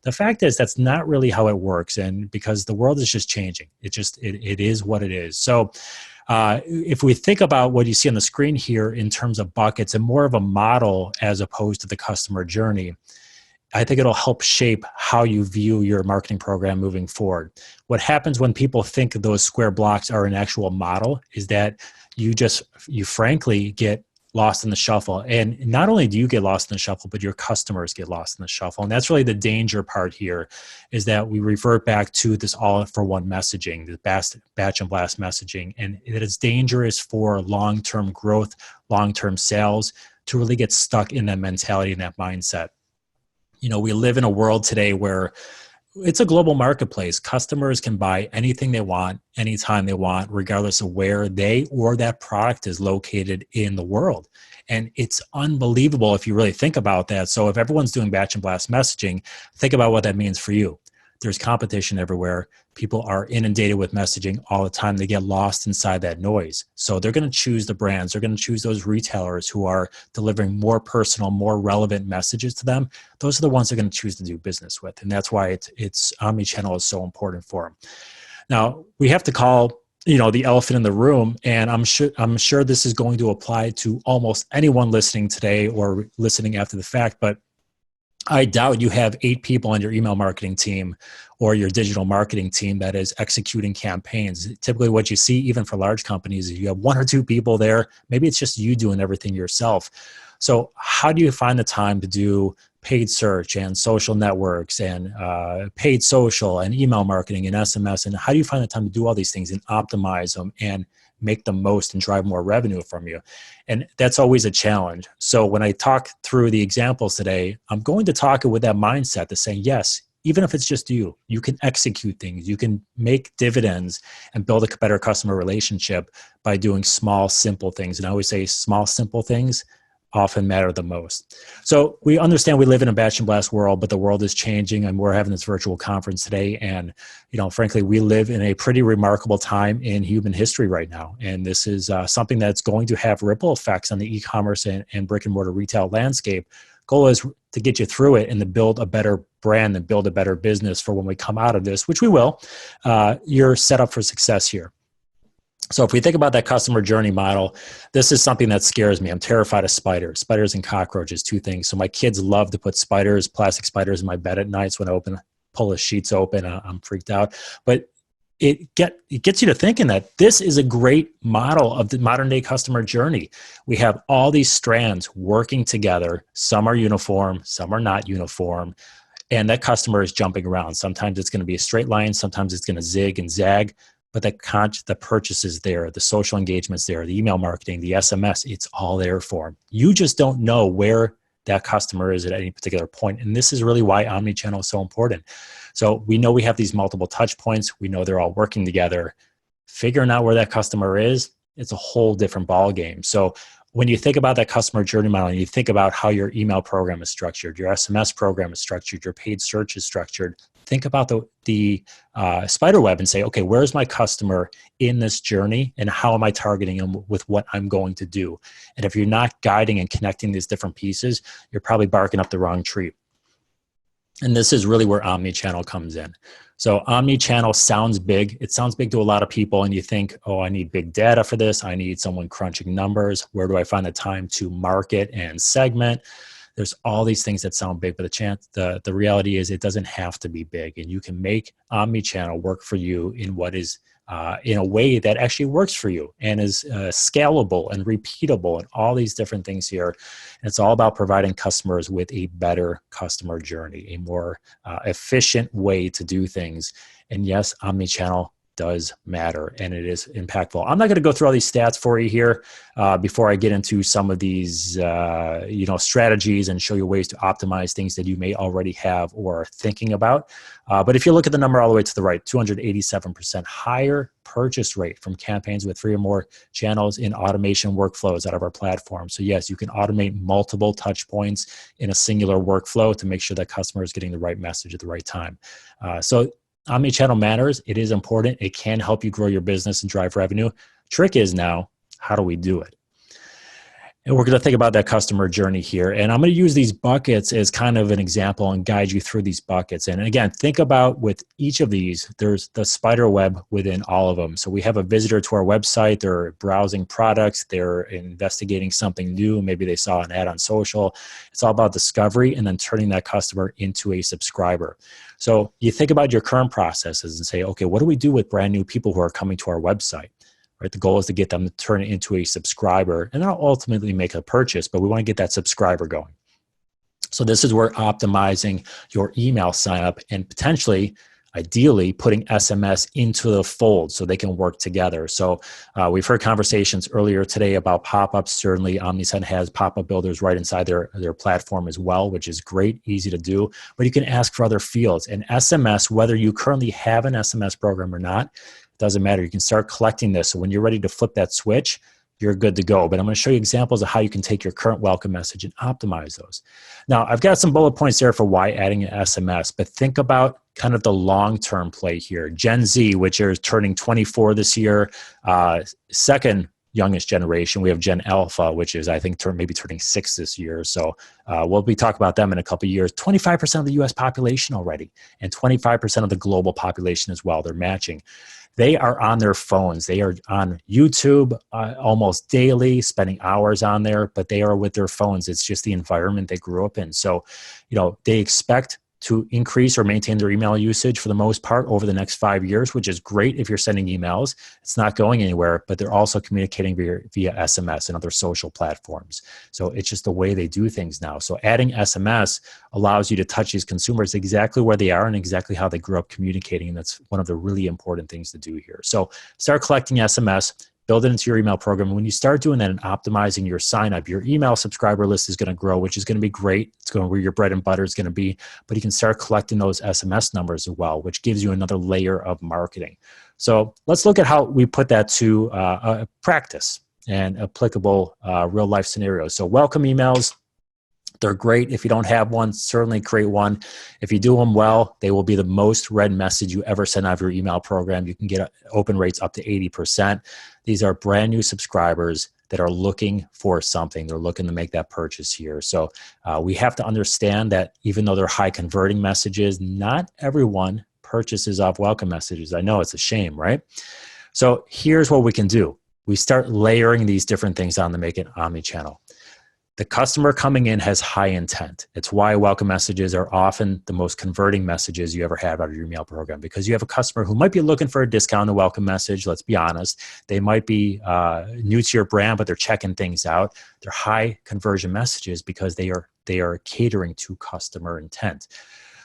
The fact is that's not really how it works. And because the world is just changing, it is what it is. So if we think about what you see on the screen here in terms of buckets and more of a model as opposed to the customer journey, I think it'll help shape how you view your marketing program moving forward. What happens when people think those square blocks are an actual model is that you frankly get lost in the shuffle. And not only do you get lost in the shuffle, but your customers get lost in the shuffle. And that's really the danger part here, is that we revert back to this all for one messaging, the batch and blast messaging. And it is dangerous for long-term growth, long-term sales to really get stuck in that mentality and that mindset. We live in a world today where it's a global marketplace. Customers can buy anything they want, anytime they want, regardless of where they or that product is located in the world. And it's unbelievable if you really think about that. So if everyone's doing batch and blast messaging, think about what that means for you. There's competition everywhere. People are inundated with messaging all the time. They get lost inside that noise. So they're going to choose the brands. They're going to choose those retailers who are delivering more personal, more relevant messages to them. Those are the ones they're going to choose to do business with. And that's why it's omnichannel is so important for them. Now, we have to call the elephant in the room, and I'm sure this is going to apply to almost anyone listening today or listening after the fact, but I doubt you have 8 people on your email marketing team or your digital marketing team that is executing campaigns. Typically what you see, even for large companies, is you have 1 or 2 people there. Maybe it's just you doing everything yourself. So how do you find the time to do paid search and social networks and paid social and email marketing and SMS? And how do you find the time to do all these things and optimize them and make the most and drive more revenue from you? And that's always a challenge. So when I talk through the examples today, I'm going to talk it with that mindset to say, yes, even if it's just you can execute things, you can make dividends and build a better customer relationship by doing small, simple things. And I always say small, simple things often matter the most. So we understand we live in a batch and blast world, but the world is changing, and we're having this virtual conference today. And, frankly, we live in a pretty remarkable time in human history right now. And this is something that's going to have ripple effects on the e-commerce and brick and mortar retail landscape. Goal is to get you through it and to build a better brand and build a better business for when we come out of this, which we will. You're set up for success here. So if we think about that customer journey model, this is something that scares me. I'm terrified of spiders. Spiders and cockroaches, 2 things. So my kids love to put plastic spiders in my bed at nights when I pull the sheets open. I'm freaked out. But it gets you to thinking that this is a great model of the modern day customer journey. We have all these strands working together. Some are uniform, some are not uniform. And that customer is jumping around. Sometimes it's going to be a straight line. Sometimes it's going to zig and zag. But the purchase is there, the social engagement's there, the email marketing, the SMS, it's all there for them. You just don't know where that customer is at any particular point. And this is really why omnichannel is so important. So we know we have these multiple touch points. We know they're all working together. Figuring out where that customer is, it's a whole different ballgame. So when you think about that customer journey model, and you think about how your email program is structured, your SMS program is structured, your paid search is structured, think about the spider web and say, okay, where's my customer in this journey and how am I targeting them with what I'm going to do? And if you're not guiding and connecting these different pieces, you're probably barking up the wrong tree. And this is really where omnichannel comes in. So omnichannel sounds big. It sounds big to a lot of people, and you think, oh, I need big data for this. I need someone crunching numbers. Where do I find the time to market and segment? There's all these things that sound big, but the reality is it doesn't have to be big, and you can make omnichannel work for you in what is in a way that actually works for you and is scalable and repeatable and all these different things here. And it's all about providing customers with a better customer journey, a more efficient way to do things. And yes, omnichannel does matter, and it is impactful. I'm not going to go through all these stats for you here before I get into some of these strategies and show you ways to optimize things that you may already have or are thinking about. But if you look at the number all the way to the right, 287% higher purchase rate from campaigns with 3 or more channels in automation workflows out of our platform. So yes, you can automate multiple touch points in a singular workflow to make sure that customer is getting the right message at the right time. So omnichannel matters. It is important. It can help you grow your business and drive revenue. Trick is now, how do we do it? And we're going to think about that customer journey here. And I'm going to use these buckets as kind of an example and guide you through these buckets. And again, think about with each of these, there's the spider web within all of them. So we have a visitor to our website, they're browsing products, they're investigating something new. Maybe they saw an ad on social. It's all about discovery and then turning that customer into a subscriber. So you think about your current processes and say, okay, what do we do with brand new people who are coming to our website? Right, the goal is to get them to turn it into a subscriber and then ultimately make a purchase, but we want to get that subscriber going. So this is where optimizing your email sign up and potentially, ideally, putting SMS into the fold so they can work together. So we've heard conversations earlier today about pop-ups. Certainly, Omnichannel has pop-up builders right inside their platform as well, which is great, easy to do. But you can ask for other fields. And SMS, whether you currently have an SMS program or not, doesn't matter. You can start collecting this. So when you're ready to flip that switch, you're good to go. But I'm going to show you examples of how you can take your current welcome message and optimize those. Now, I've got some bullet points there for why adding an SMS, but think about kind of the long-term play here. Gen Z, which is turning 24 this year, second youngest generation. We have Gen Alpha, which is, I think, maybe turning 6 this year. So we'll be talking about them in a couple of years. 25% of the US population already, and 25% of the global population as well. They're matching. They are on their phones. They are on YouTube almost daily, spending hours on there, but they are with their phones. It's just the environment they grew up in. So, they expect to increase or maintain their email usage for the most part over the next 5 years, which is great if you're sending emails. It's not going anywhere, but they're also communicating via SMS and other social platforms. So it's just the way they do things now. So adding SMS allows you to touch these consumers exactly where they are and exactly how they grew up communicating. And that's one of the really important things to do here. So start collecting SMS. Build it into your email program. When you start doing that and optimizing your sign up, your email subscriber list is going to grow, which is going to be great. It's going to where your bread and butter is going to be, but you can start collecting those SMS numbers as well, which gives you another layer of marketing. So let's look at how we put that to practice and applicable real life scenarios. So welcome emails. They're great. If you don't have one, certainly create one. If you do them well, they will be the most read message you ever send out of your email program. You can get open rates up to 80%. These are brand new subscribers that are looking for something. They're looking to make that purchase here. So we have to understand that even though they're high converting messages, not everyone purchases off welcome messages. I know it's a shame, right? So here's what we can do. We start layering these different things on to make it omnichannel. The customer coming in has high intent. It's why welcome messages are often the most converting messages you ever have out of your email program, because you have a customer who might be looking for a discount on the welcome message. Let's be honest. They might be new to your brand, but they're checking things out. They're high conversion messages because they are catering to customer intent.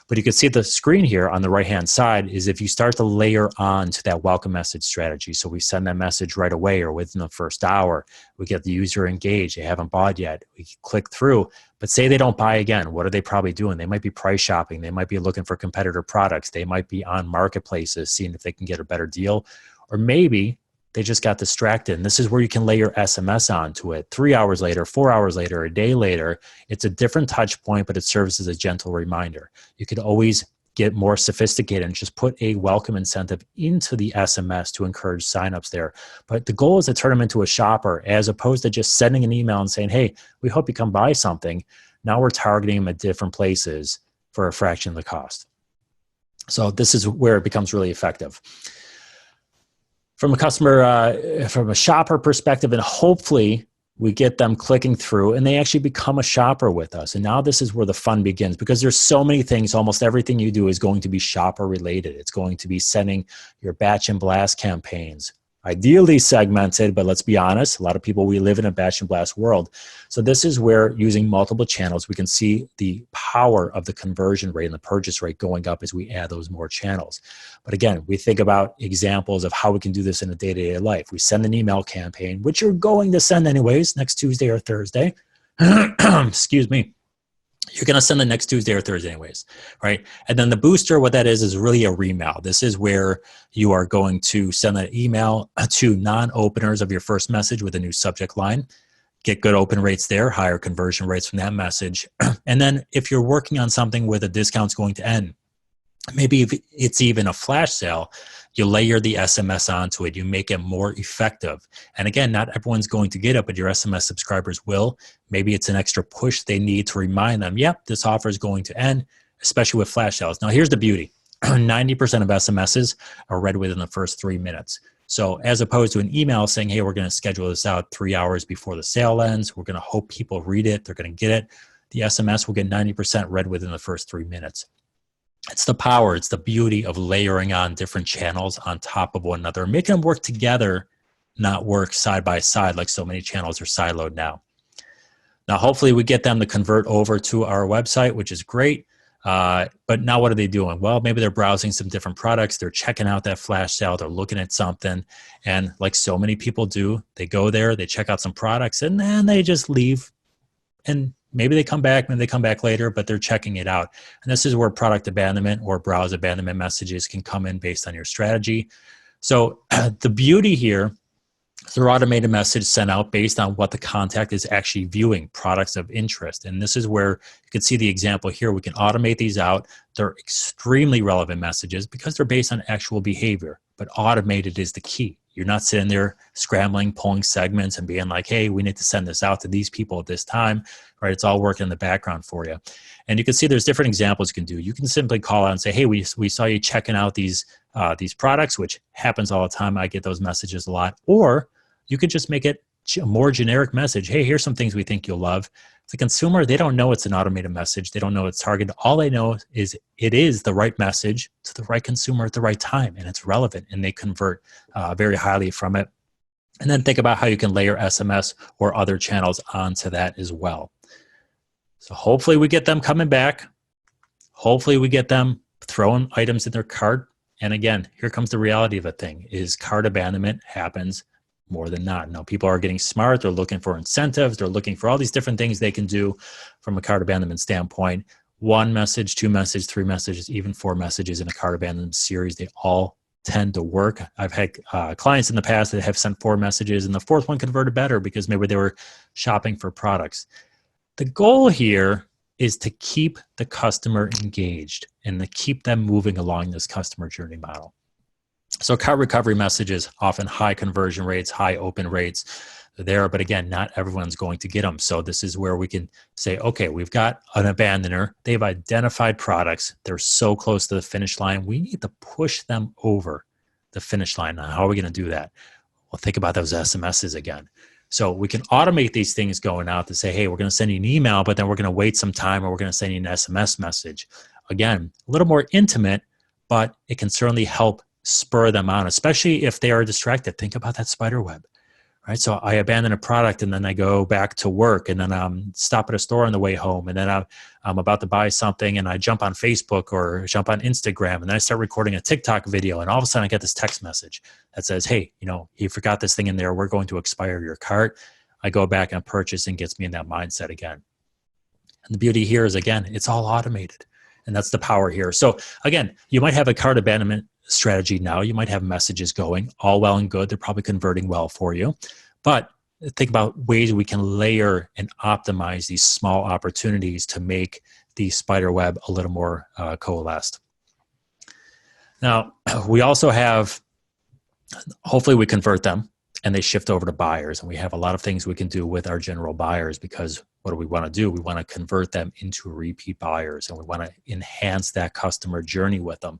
But you can see the screen here on the right-hand side is if you start to layer on to that welcome message strategy. So we send that message right away or within the first hour. We get the user engaged. They haven't bought yet. We click through. But say they don't buy again. What are they probably doing? They might be price shopping. They might be looking for competitor products. They might be on marketplaces, seeing if they can get a better deal. Or maybe they just got distracted. And this is where you can layer SMS onto it. 3 hours later, 4 hours later, a day later, it's a different touch point, but it serves as a gentle reminder. You could always get more sophisticated and just put a welcome incentive into the SMS to encourage signups there. But the goal is to turn them into a shopper as opposed to just sending an email and saying, hey, we hope you come buy something. Now we're targeting them at different places for a fraction of the cost. So this is where it becomes really effective. From a customer, from a shopper perspective, and hopefully we get them clicking through and they actually become a shopper with us. And now this is where the fun begins, because there's so many things. Almost everything you do is going to be shopper related. It's going to be sending your batch and blast campaigns, ideally segmented, but let's be honest, a lot of people, we live in a batch and blast world. So this is where using multiple channels, we can see the power of the conversion rate and the purchase rate going up as we add those more channels. But again, we think about examples of how we can do this in a day-to-day life. We send an email campaign, which you're going to send anyways, next Tuesday or Thursday. Excuse me. You're going to send the next Tuesday or Thursday anyways, right? And then the booster, what that is really a remail. This is where you are going to send an email to non-openers of your first message with a new subject line, get good open rates there, higher conversion rates from that message. And then if you're working on something with a discount's going to end, maybe if it's even a flash sale, You layer the SMS onto it. You make it more effective. And again, not everyone's going to get it, but your SMS subscribers will. Maybe it's an extra push they need to remind them, yep, this offer is going to end, especially with flash sales. Now, here's the beauty. 90% of SMSs are read within the first 3 minutes. So as opposed to an email saying, hey, we're going to schedule this out 3 hours before the sale ends. We're going to hope people read it. They're going to get it. The SMS will get 90% read within the first 3 minutes. It's the power, it's the beauty of layering on different channels on top of one another, making them work together, not work side by side like so many channels are siloed now. Now, hopefully we get them to convert over to our website, which is great. But now what are they doing? Well, maybe they're browsing some different products. They're checking out that flash sale. They're looking at something. And like so many people do, they go there, they check out some products, and then they just leave. And maybe they come back later, but they're checking it out. And this is where product abandonment or browse abandonment messages can come in based on your strategy. So the beauty here, through automated message sent out based on what the contact is actually viewing, products of interest. And this is where you can see the example here. We can automate these out. They're extremely relevant messages because they're based on actual behavior, but automated is the key. You're not sitting there scrambling, pulling segments and being like, hey, we need to send this out to these people at this time, right? It's all working in the background for you. And you can see there's different examples you can do. You can simply call out and say, hey, we saw you checking out these products, which happens all the time. I get those messages a lot. Or you could just make it a more generic message. Hey, here's some things we think you'll love. The consumer, they don't know it's an automated message. They don't know it's targeted. All they know is it is the right message to the right consumer at the right time, and it's relevant, and they convert very highly from it. And then think about how you can layer SMS or other channels onto that as well. So hopefully we get them coming back. Hopefully we get them throwing items in their cart. And again, here comes the reality of a thing, is cart abandonment happens more than not. Now, people are getting smart. They're looking for incentives. They're looking for all these different things they can do from a cart abandonment standpoint. 1 message, 2 messages, 3 messages, even 4 messages in a cart abandonment series. They all tend to work. I've had clients in the past that have sent 4 messages, and the 4th one converted better because maybe they were shopping for products. The goal here is to keep the customer engaged and to keep them moving along this customer journey model. So cart recovery messages, often high conversion rates, high open rates there, but again, not everyone's going to get them. So this is where we can say, okay, we've got an abandoner. They've identified products. They're so close to the finish line. We need to push them over the finish line. Now, how are we going to do that? Well, think about those SMSs again. So we can automate these things going out to say, hey, we're going to send you an email, but then we're going to wait some time, or we're going to send you an SMS message. Again, a little more intimate, but it can certainly help spur them on, especially if they are distracted. Think about that spider web, right? So I abandon a product, and then I go back to work, and then stop at a store on the way home, and then I'm about to buy something, and I jump on Facebook or jump on Instagram, and then I start recording a TikTok video, and all of a sudden I get this text message that says, hey, you forgot this thing in there. We're going to expire your cart. I go back and purchase, and gets me in that mindset again. And the beauty here is, again, it's all automated, and that's the power here. So again, you might have a cart abandonment strategy now. You might have messages going, all well and good. They're probably converting well for you. But think about ways we can layer and optimize these small opportunities to make the spider web a little more coalesced. Now, we also have, hopefully we convert them and they shift over to buyers. And we have a lot of things we can do with our general buyers, because what do we want to do? We want to convert them into repeat buyers, and we want to enhance that customer journey with them.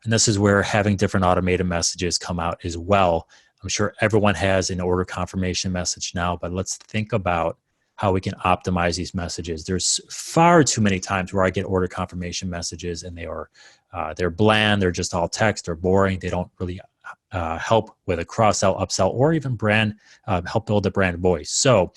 And this is where having different automated messages come out as well. I'm sure everyone has an order confirmation message now, but let's think about how we can optimize these messages. There's far too many times where I get order confirmation messages and they're bland, they're just all text, they're boring, they don't really help with a cross-sell, upsell, or even help build a brand voice. So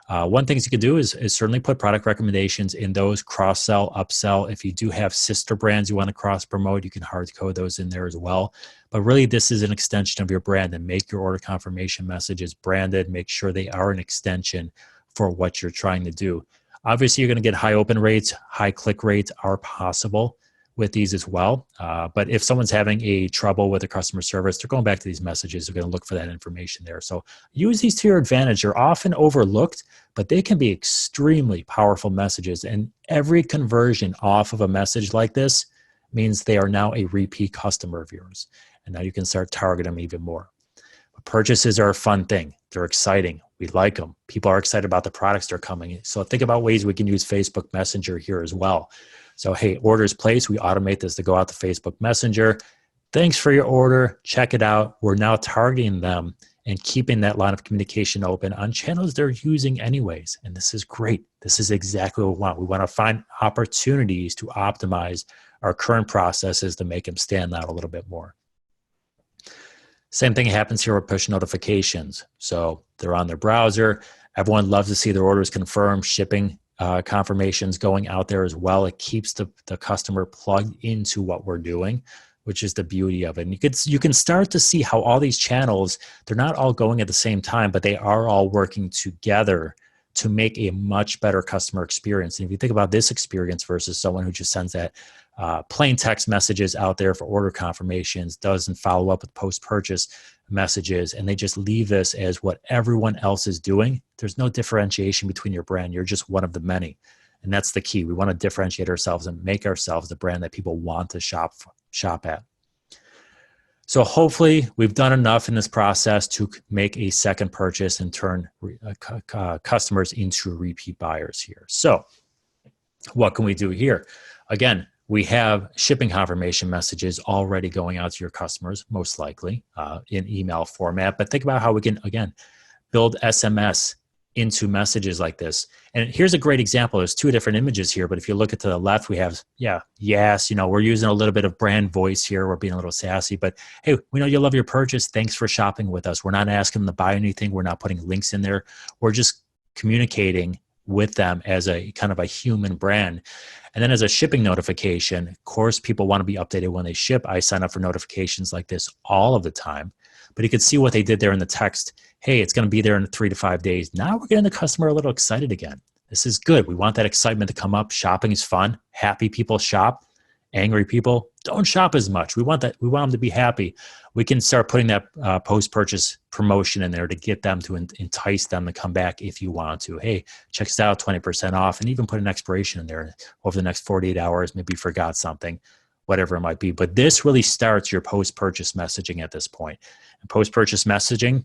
one thing you could do is certainly put product recommendations in those, cross-sell, upsell. If you do have sister brands you want to cross-promote, you can hard code those in there as well. But really, this is an extension of your brand, and make your order confirmation messages branded. Make sure they are an extension for what you're trying to do. Obviously, you're going to get high open rates, high click rates are possible with these as well. But if someone's having a trouble with a customer service, they're going back to these messages. They're going to look for that information there. So use these to your advantage. They're often overlooked, but they can be extremely powerful messages. And every conversion off of a message like this means they are now a repeat customer of yours. And now you can start targeting them even more. But purchases are a fun thing. They're exciting. We like them. People are excited about the products that are coming. So think about ways we can use Facebook Messenger here as well. So, hey, orders placed, we automate this to go out to Facebook Messenger. Thanks for your order. Check it out. We're now targeting them and keeping that line of communication open on channels they're using anyways. And this is great. This is exactly what we want. We want to find opportunities to optimize our current processes to make them stand out a little bit more. Same thing happens here with push notifications. So they're on their browser. Everyone loves to see their orders confirmed, shipping confirmations going out there as well. It keeps the customer plugged into what we're doing, which is the beauty of it. And you can start to see how all these channels, they're not all going at the same time, but they are all working together to make a much better customer experience. And if you think about this experience versus someone who just sends that plain text messages out there for order confirmations, doesn't follow up with post-purchase messages, and they just leave this as what everyone else is doing, there's no differentiation between your brand. You're just one of the many. And that's the key. We want to differentiate ourselves and make ourselves the brand that people want to shop at. So hopefully we've done enough in this process to make a second purchase and turn customers into repeat buyers here. So what can we do here? Again, we have shipping confirmation messages already going out to your customers, most likely in email format. But think about how we can, again, build SMS into messages like this. And here's a great example. There's two different images here, but if you look at to the left, we have, yes, we're using a little bit of brand voice here. We're being a little sassy, but hey, we know you love your purchase. Thanks for shopping with us. We're not asking them to buy anything. We're not putting links in there. We're just communicating with them as a kind of a human brand. And then as a shipping notification, of course, people want to be updated when they ship. I sign up for notifications like this all of the time, but you could see what they did there in the text. Hey, it's going to be there in 3 to 5 days. Now we're getting the customer a little excited again. This is good. We want that excitement to come up. Shopping is fun. Happy people shop. Angry people don't shop as much. We want that. We want them to be happy. We can start putting that post-purchase promotion in there to get them to entice them to come back if you want to. Hey, check this out, 20% off, and even put an expiration in there over the next 48 hours. Maybe you forgot something, whatever it might be. But this really starts your post-purchase messaging at this point. And post-purchase messaging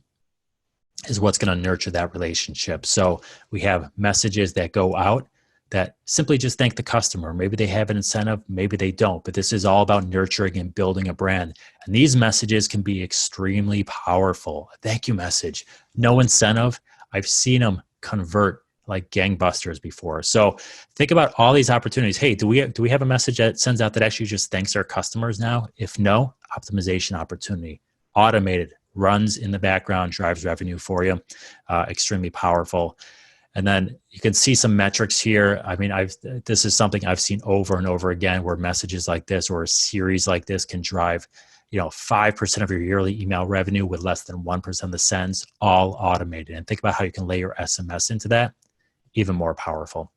is what's going to nurture that relationship. So we have messages that go out that simply just thank the customer. Maybe they have an incentive, maybe they don't, but this is all about nurturing and building a brand. And these messages can be extremely powerful. A thank you message, no incentive. I've seen them convert like gangbusters before. So think about all these opportunities. Hey, do we have a message that sends out that actually just thanks our customers now? If no, optimization opportunity, automated, runs in the background, drives revenue for you, extremely powerful. And then you can see some metrics here. I mean, this is something I've seen over and over again where messages like this or a series like this can drive, 5% of your yearly email revenue with less than 1% of the sends, all automated. And think about how you can layer SMS into that, even more powerful.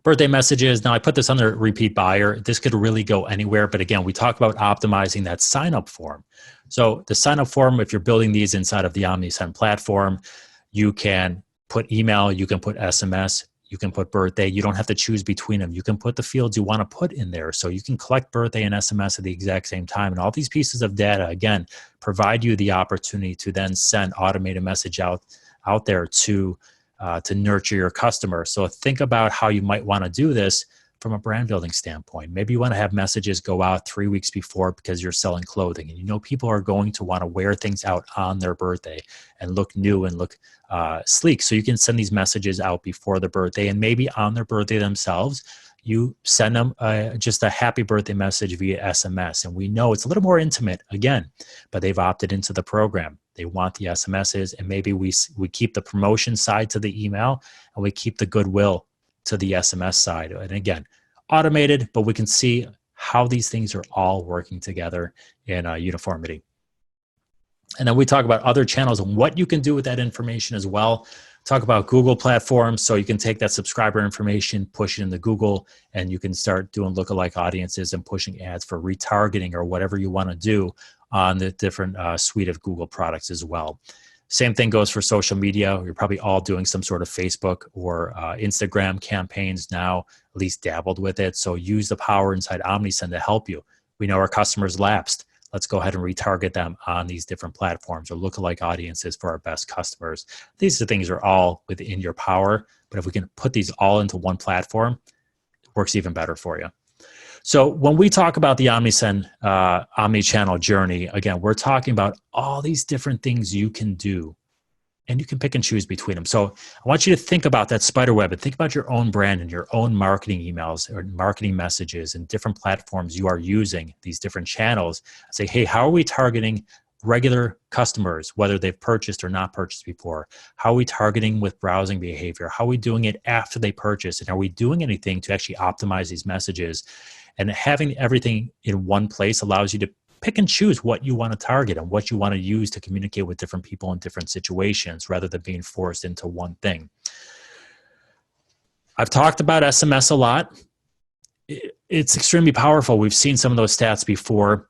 Birthday messages. Now I put this under repeat buyer. This could really go anywhere. But again, we talk about optimizing that sign-up form. So the sign-up form, if you're building these inside of the Omnisend platform, you can put email, you can put SMS, you can put birthday. You don't have to choose between them. You can put the fields you want to put in there. So you can collect birthday and SMS at the exact same time. And all these pieces of data, again, provide you the opportunity to then send automated message out there to nurture your customer. So think about how you might want to do this from a brand building standpoint. Maybe you want to have messages go out 3 weeks before because you're selling clothing and people are going to want to wear things out on their birthday and look new and look sleek. So you can send these messages out before the birthday, and maybe on their birthday themselves, you send them just a happy birthday message via SMS. And we know it's a little more intimate, again, but they've opted into the program. They want the SMSs, and maybe we keep the promotion side to the email and we keep the goodwill to the SMS side. And again, automated, but we can see how these things are all working together in uniformity. And then we talk about other channels and what you can do with that information as well. Talk about Google platforms. So you can take that subscriber information, push it into Google, and you can start doing lookalike audiences and pushing ads for retargeting or whatever you want to do on the different suite of Google products as well. Same thing goes for social media. You're probably all doing some sort of Facebook or Instagram campaigns now, at least dabbled with it. So use the power inside Omnisend to help you. We know our customers lapsed. Let's go ahead and retarget them on these different platforms or lookalike audiences for our best customers. These are things are all within your power, but if we can put these all into one platform, it works even better for you. So when we talk about the omnichannel journey, again, we're talking about all these different things you can do, and you can pick and choose between them. So I want you to think about that spider web and think about your own brand and your own marketing emails or marketing messages and different platforms you are using, these different channels. Say, hey, how are we targeting regular customers, whether they've purchased or not purchased before? How are we targeting with browsing behavior? How are we doing it after they purchase? And are we doing anything to actually optimize these messages? And having everything in one place allows you to pick and choose what you want to target and what you want to use to communicate with different people in different situations rather than being forced into one thing. I've talked about SMS a lot. It's extremely powerful. We've seen some of those stats before.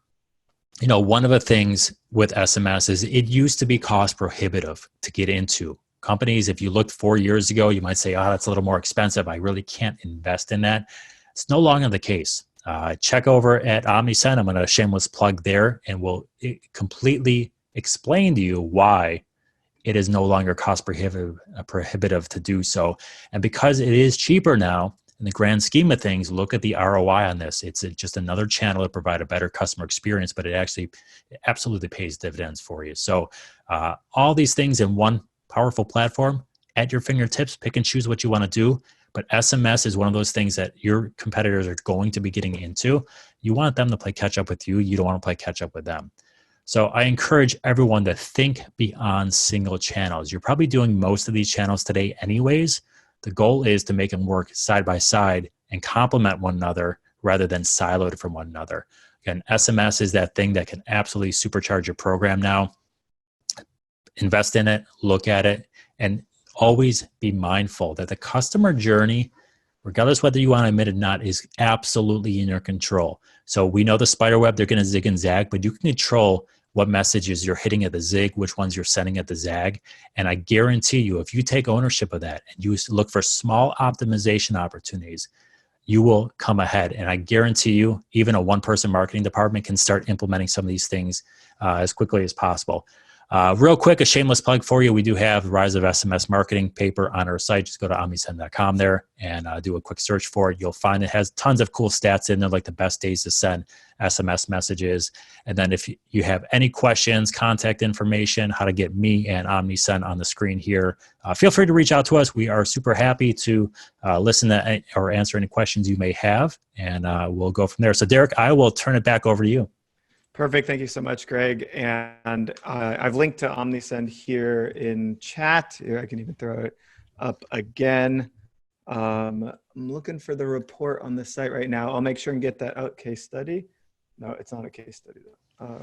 You know, one of the things with SMS is it used to be cost prohibitive to get into. Companies, if you looked 4 years ago, you might say, oh, that's a little more expensive. I really can't invest in that. It's no longer the case. Check over at OmniSend. I'm going to shameless plug there, and we'll completely explain to you why it is no longer cost prohibitive to do so. And because it is cheaper now, in the grand scheme of things, look at the ROI on this. It's just another channel to provide a better customer experience, but it absolutely pays dividends for you. So all these things in one powerful platform at your fingertips, pick and choose what you want to do. But SMS is one of those things that your competitors are going to be getting into. You want them to play catch up with you. You don't want to play catch up with them. So I encourage everyone to think beyond single channels. You're probably doing most of these channels today anyways. The goal is to make them work side by side and complement one another rather than siloed from one another. Again, SMS is that thing that can absolutely supercharge your program now. Invest in it, look at it, and always be mindful that the customer journey, regardless whether you want to admit it or not, is absolutely in your control. So we know the spider web, they're going to zig and zag, but you can control what messages you're hitting at the zig, which ones you're sending at the zag. And I guarantee you, if you take ownership of that and you look for small optimization opportunities, you will come ahead. And I guarantee you, even a one-person marketing department can start implementing some of these things as quickly as possible. Real quick, a shameless plug for you. We do have Rise of SMS Marketing paper on our site. Just go to omnisend.com there and do a quick search for it. You'll find it has tons of cool stats in there, like the best days to send SMS messages. And then if you have any questions, contact information, how to get me and OmniSend on the screen here, feel free to reach out to us. We are super happy to listen to or answer any questions you may have, and we'll go from there. So Derek, I will turn it back over to you. Perfect. Thank you so much, Greg. And I've linked to OmniSend here in chat. I can even throw it up again. I'm looking for the report on the site right now. I'll make sure and get that out. Case study. No, it's not a case study though.